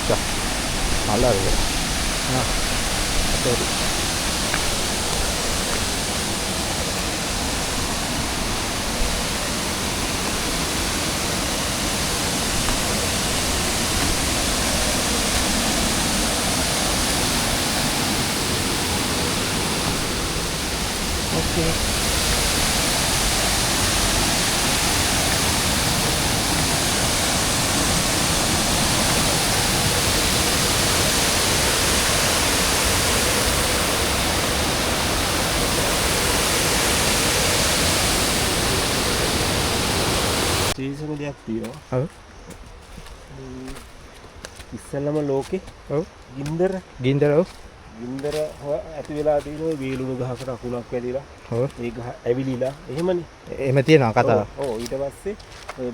Dah. Malah dia. Ha. Betul. Okey. සීසන දෙයක් තියෙනවා. ඔව්. ඉස්සෙල්ලම ලෝකේ ඔව්. ගින්දර ගින්දර ඔව්. ගින්දර ඇති වෙලා තියෙනවා වේලුණු ගහකට අකුණක් වැදිලා. ඔව්. ඒ ගහ ඇවිලිලා එහෙමනේ. එහෙම තියෙනවා කතාව. ඔව් ඊට පස්සේ ඔය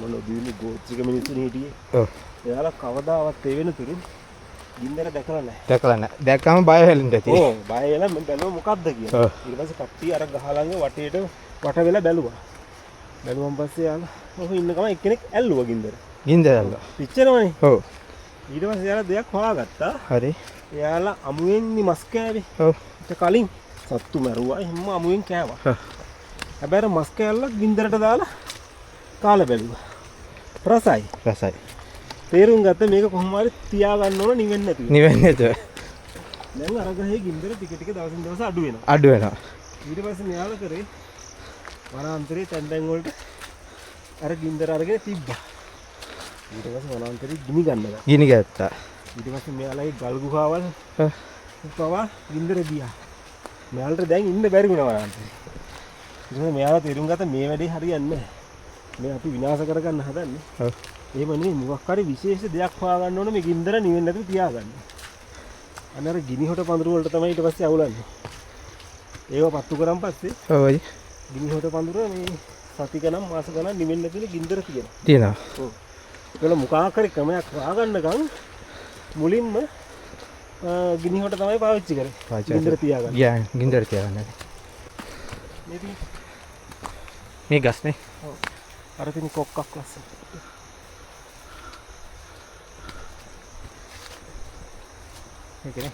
මොන දිනු ගෝත්‍රික මිනිස්සුනි හිටියේ. ඔව්. එයාලා කවදාවත් ඒ වෙනතුරු ගින්දර දැකලා නැහැ. දැකලා නැහැ. දැක්කම බය වෙලින්ද ඇති. ඔව් බය වෙලා මම බැලුවා මොකද්ද කියලා. ඔව්. ඊට පස්සේ කට්ටිය අර ගහ ළඟ වටේට වට වෙලා බැලුවා. බැලුවම පස්සේ යාලා ඔහු ඉන්න ගමන් එක්කෙනෙක් ඇල්ලුවා ගින්දර. ගින්දරල්ල. පිච්චෙනවනේ. ඔව්. ඊට පස්සේ යාලා දෙයක් හොයාගත්තා. හරි. එයාලා අමුවෙන්නේ මස් කෑවේ. ඔව්. ඊට කලින් සත්තු මැරුවා. එහෙම අමුවෙන් කෑවා. හා. හැබැයි අර මස් කෑල්ලක් ගින්දරට දාලා කාලා බැලුවා. රසයි. රසයි. තේරුම් ගත්ත මේක කොහොම හරි තියාගන්න ඕන නිවෙන්නේ නැතුව. නිවෙන්නේ නැතුව. දැන් අර ගහේ ගින්දර ටික ටික දවසින් දවස අඩු වෙනවා. අඩු වෙනවා. ඊට පස්සේ මෙයාලා කරේ වනාන්තරේ තැන් වලට අර ගින්දර අරගෙන තිබ්බා. ඊට පස්සේ වනාන්තරේ ගිනි ගන්නවා. ගිනි ගත්තා. ඊට පස්සේ මෙයාලගේ ගල් ගුහාවල් හා. පවා ගින්දර ගියා. මෙයාලට දැන් ඉන්න බැරි වුණා වනාන්තරේ. ඊට පස්සේ මෙයාලා තේරුම් ගත්තා මේ වැඩේ හරියන්නේ නැහැ. මේ අපි විනාශ කරගන්න හදන්නේ. ඔව්. එහෙම නෙමෙයි මොකක් හරි විශේෂ දෙයක් හොයාගන්න ඕනේ මේ ගින්දර නිවෙන්නේ නැතුව තියාගන්න. අන්න අර ගිනි හොට පඳුරු වලට තමයි ඊට පස්සේ අවුලන්නේ. ඒව පත්තු කරන් පස්සේ ඔව්. ගිනි හොට පඳුර මේ සති ගණන් මාස ගණන් නිවෙන්නේ නැතුව ගින්දර තියෙනවා. තියෙනවා. ඔව්. ඒකල මොකක් හරි ක්‍රමයක් හොයාගන්නකම් මුලින්ම ගිනි හොට තමයි පාවිච්චි කරේ. ගින්දර තියාගන්න. ගින්දර තියාගන්න. මේදී මේ ගස්නේ. ඔව්. අර තියෙන කොක්කක් ලස්සන. ඒකනේ.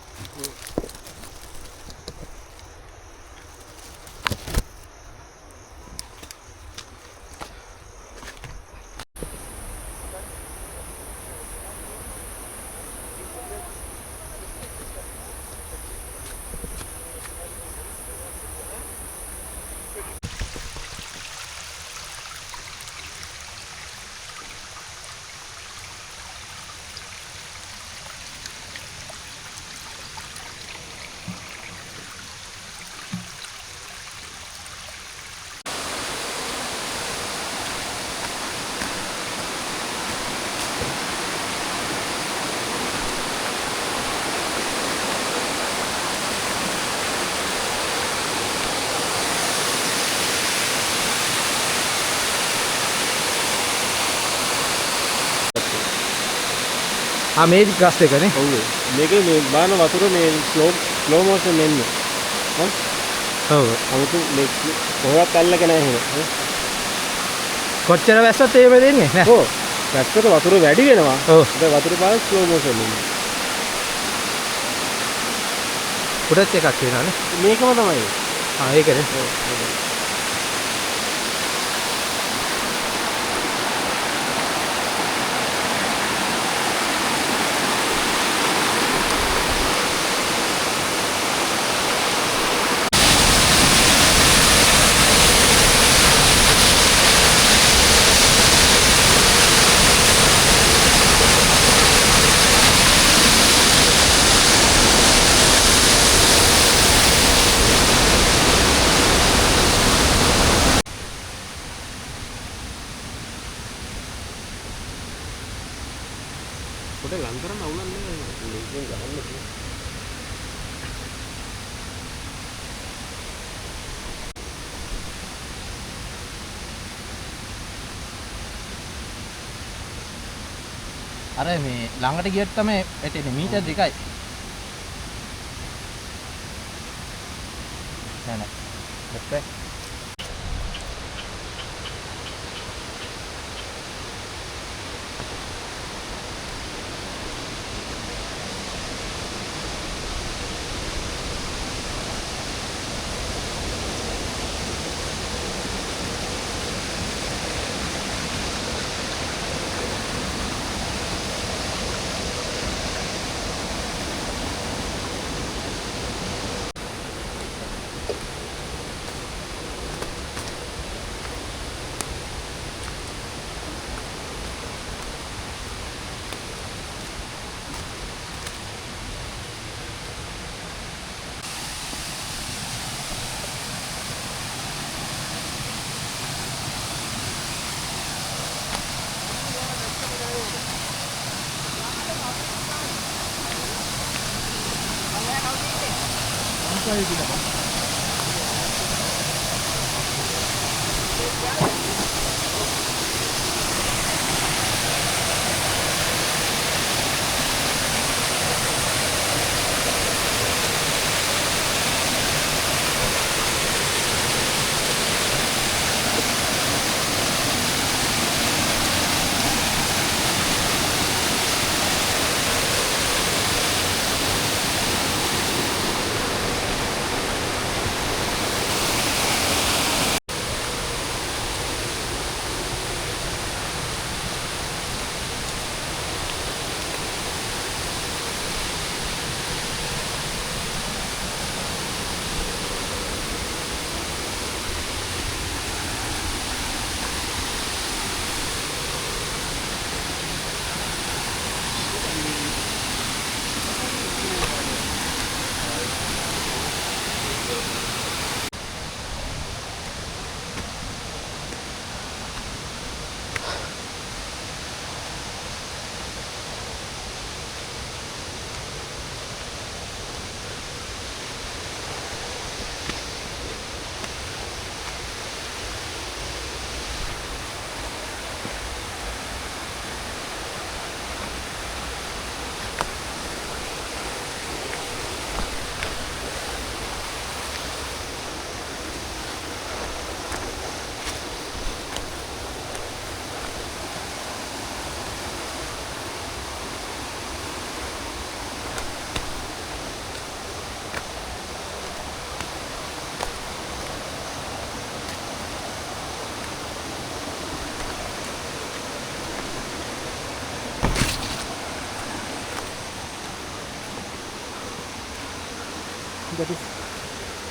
මේ ගස් එකනේ. ඔව්. මේකේ මේ බාන වතුර මේ ස්ලෝ මෝෂන් එන්නේ. හරි? ඔව්. 아무튼 මේ කොහෙවත් පැල්ලක නැහැ එහෙම. කොච්චර වැස්සත් එහෙම දෙන්නේ නෑ. ඔව්. පැත්තට වතුර වැඩි වෙනවා. ඔව්. ඒක වතුර පාන ස්ලෝ මෝෂන් එන්නේ. උඩත් එකක් තියෙනවානේ. මේකම තමයි. ඒකනේ. ඔව්. පොඩ ලං කරන්න අවුලක් නෑ මේකෙන් ගහන්න පුළුවන්. අර මේ ළඟට ගියත් තමයි වැටෙන්නේ මීටර් 2යි. නෑ නෑ. දැක්කේ? වගේ තිබුණා.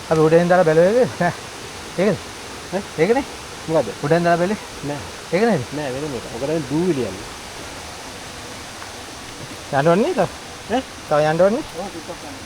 අපි උඩින් දාලා බැලුවේ නෑ. ඒකද? ඒකනේ. මොකද? උඩින් දාලා බැලුවේ. නෑ. ඒක නේද? නෑ වෙන මේක. ඔක තමයි දූවිලි යන්නේ. යන්න ඕනේ නේද? තව යන්න ඕනේ. ඔව් ටිකක් යන්න.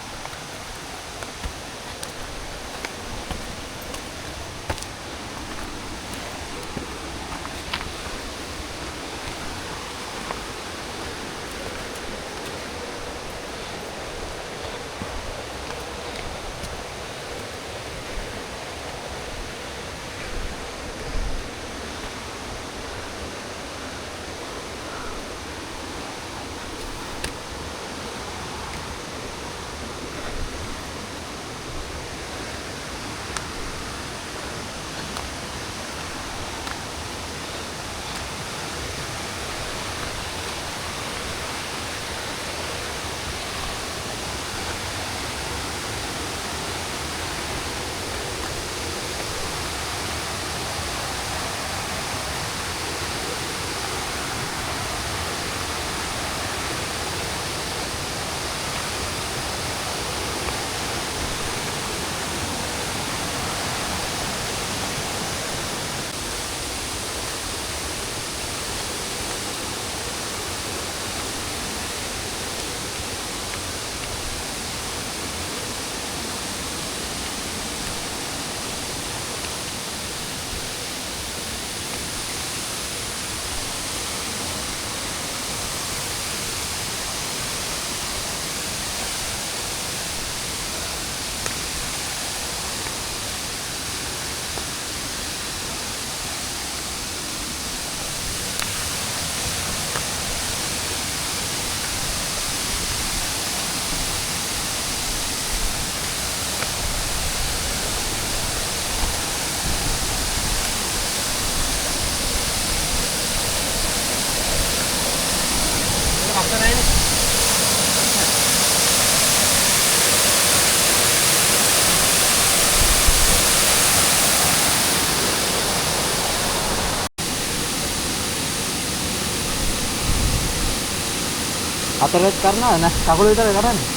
අතරත් කරනවා නෑ කකුල විතරයි කරන්නේ.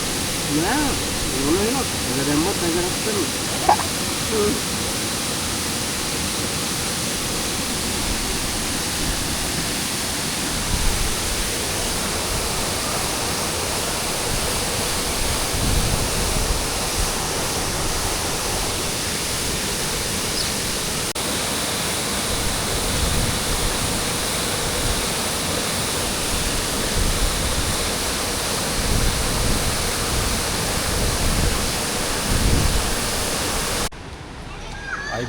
නෑ මොන වෙනවද? ඒක දැම්මත් ඒකටත් කරනවා.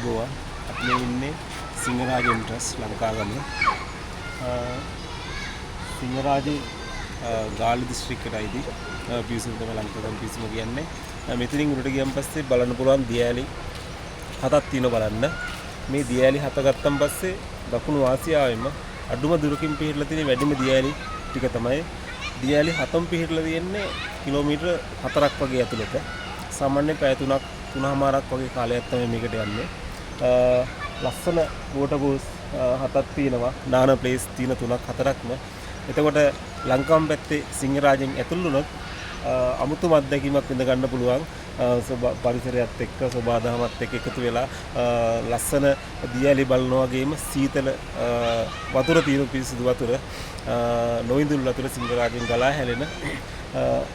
අයිබෝවන් අපි ඉන්නේ සිංහරාජ එන්ට්‍රස් ලංකාගම සිංහරාජ ගාල්ල දිස්ත්‍රික්කයට අයිති පිවිසුම තමයි ලංකාගම පිවිසුම කියන්නේ මෙතනින් උඩට ගියන් පස්සේ බලන්න පුළුවන් දියඇලි හතක් තියෙනවා බලන්න මේ දියඇලි හත ගත්තන් පස්සේ දකුණු ආසියාවෙම අඩුම දුරකින් පිහිටලා තියෙන වැඩිම දියඇලි ටික තමයි දියඇලි හතම පිහිටලා තියෙන්නේ කිලෝමීටර් 4ක් වගේ ඇතුළත සාමාන්‍ය පැය 3මාරක් වගේ කාලයක් තමයි මේකට යන්නේ ලස්සන වෝටර්පූල්ස් හතක් තියෙනවා නාන ප්ලේස් තියෙන 3ක් 4ක්ම එතකොට ලංකාව පැත්තේ සිංහරාජෙන් ඇතුළු වුණොත් අමුතුම අත්දැකීමක් විඳ ගන්න පුළුවන් පරිසරයත් එක්ක සබාදහමත් එක්ක එකතු වෙලා ලස්සන දියඇලි බලනවා වගේම සීතල වතුර තියෙන පිරිසිදු වතුර නොඉඳුල් වතුර සිංහරාජෙන් ගලා හැලෙන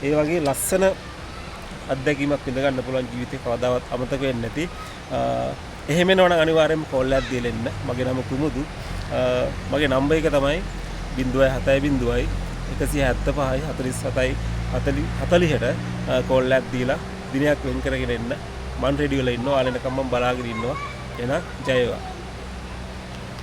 ඒ වගේ ලස්සන අත්දැකීමක් විඳ ගන්න පුළුවන් ජීවිතේ කවදාවත් අමතක වෙන්නේ නැති එහෙම එනවනම් අනිවාර්යෙන්ම කෝල් එකක් දීලා එන්න මගේ නම කුමුදු මගේ නම්බර් එක තමයි 070 175 47 40ට කෝල් එකක් දීලා දිනයක් වෙන් කරගෙන එන්න මම රෙඩි වෙලා ඉන්නවා ආලෙනකම් මම බලාගෙන ඉන්නවා එහෙනම් ජය වේවා